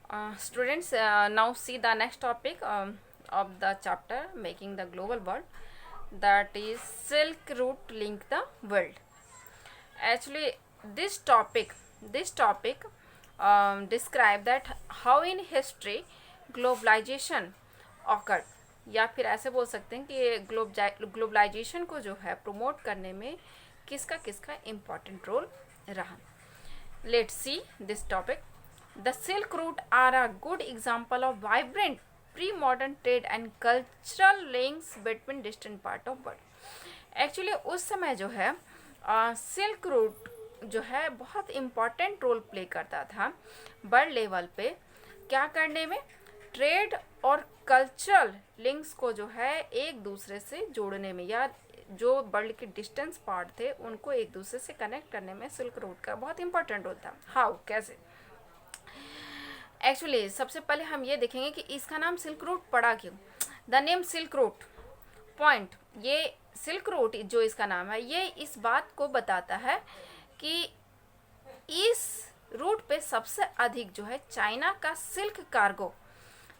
Students, now see the next topic of the chapter making the global world, that is Silk Route link the world. Actually, this topic describe that how in history globalization occurred, या फिर ऐसे बोल सकते हैं कि globalisation को जो है प्रमोट करने में किसका किसका इम्पोर्टेंट रोल रहा. Let's see this topic. The Silk Route are a good example of vibrant pre-modern trade and cultural links between distant part of world. Actually उस समय जो है सिल्क रूट जो है बहुत इम्पॉर्टेंट रोल प्ले करता था वर्ल्ड लेवल पे. क्या करने में? ट्रेड और कल्चरल लिंक्स को जो है एक दूसरे से जोड़ने में, या जो वर्ल्ड के डिस्टेंस पार्ट थे उनको एक दूसरे से कनेक्ट करने में सिल्क रूट का बहुत इंपॉर्टेंट रोल था. हाउ, कैसे? एक्चुअली सबसे पहले हम ये देखेंगे कि इसका नाम सिल्क रूट पड़ा क्यों. The name silk route point, ये सिल्क रूट जो इसका नाम है ये इस बात को बताता है कि इस रूट पे सबसे अधिक जो है चाइना का सिल्क कार्गो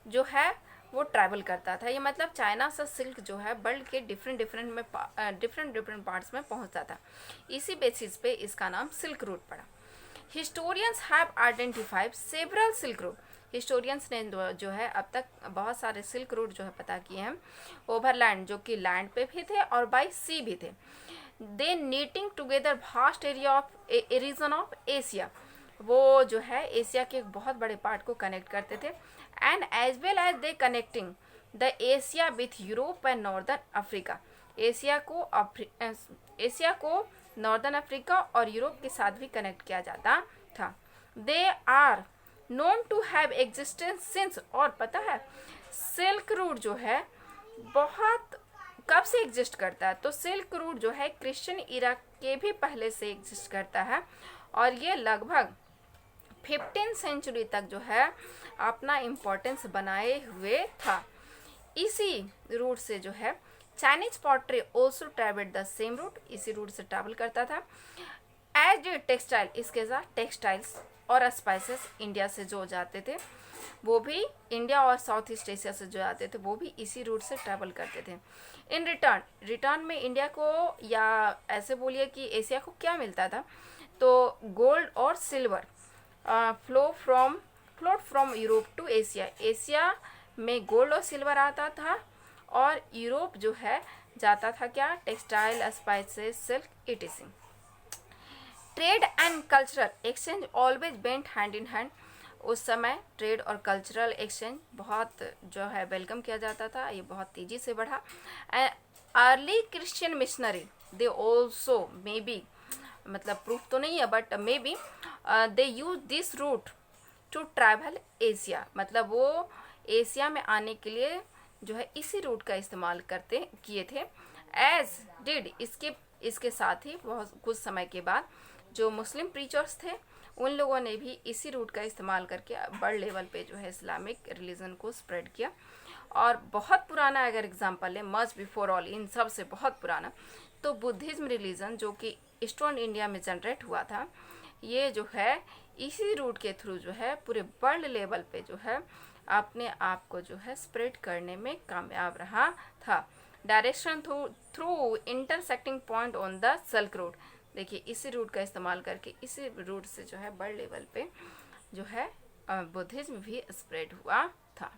जो है वो ट्रैवल करता था. ये मतलब चाइना से सिल्क जो है वर्ल्ड के डिफरेंट पार्ट्स में पहुंचता था. इसी बेसिस पे इसका नाम सिल्क रूट पड़ा. Historians have identified several silk route. Historians ने जो है अब तक बहुत सारे सिल्क रूट जो है पता किए हैं. ओवरलैंड जो कि लैंड पे भी थे और बाई सी भी थे. They knitting together vast area of region of Asia. वो जो है एशिया के एक बहुत बड़े पार्ट को कनेक्ट करते थे. And as well as they connecting the Asia with Europe and northern Africa. Asia को नॉर्दर्न अफ्रीका और यूरोप के साथ भी कनेक्ट किया जाता था. They are known to have existence since. और पता है सिल्क रूट जो है बहुत कब से एग्जिस्ट करता है? तो सिल्क रूट जो है क्रिश्चियन इरा के भी पहले से एग्जिस्ट करता है और ये लगभग 15 सेंचुरी तक जो है अपना इम्पोर्टेंस बनाए हुए था. इसी रूट से जो है Chinese pottery also travelled the same route. इसी रूट से ट्रैवल करता था. एज डी टेक्सटाइल, इसके साथ टेक्सटाइल्स और स्पाइसेस इंडिया से जो जाते थे वो भी इंडिया और साउथ ईस्ट एशिया से जो आते थे वो भी इसी रूट से ट्रैवल करते थे. इन रिटर्न में इंडिया को, या ऐसे बोलिए कि एशिया को क्या मिलता था? तो गोल्ड और silver float from Europe to Asia. Asia में गोल्ड और सिल्वर आता था और यूरोप जो है जाता था क्या? Textile, spices, silk ETC. Trade and cultural exchange always went hand in hand. उस समय ट्रेड और कल्चरल एक्सचेंज बहुत जो है वेलकम किया जाता था. ये बहुत तेज़ी से बढ़ा. Early Christian missionary they also maybe, मतलब प्रूफ तो नहीं है but maybe they use this route to travel Asia. मतलब वो एशिया में आने के लिए जो है इसी रूट का इस्तेमाल किए थे. एज डिड इसके साथ ही बहुत कुछ समय के बाद जो मुस्लिम प्रीचर्स थे उन लोगों ने भी इसी रूट का इस्तेमाल करके वर्ल्ड लेवल पे जो है इस्लामिक रिलीजन को स्प्रेड किया. और बहुत पुराना अगर एग्जांपल है, मच बिफोर ऑल, इन सब से बहुत पुराना, तो बुद्धिज्म रिलीजन जो कि ईस्टर्न इंडिया में जनरेट हुआ था, ये जो है इसी रूट के थ्रू जो है पूरे वर्ल्ड लेवल पे जो है अपने आप को जो है स्प्रेड करने में कामयाब रहा था. Direction through intersecting point on the silk route. देखिए इसी रूट का इस्तेमाल करके इसी रूट से जो है वर्ल्ड लेवल पे जो है बुद्धिज्म भी स्प्रेड हुआ था.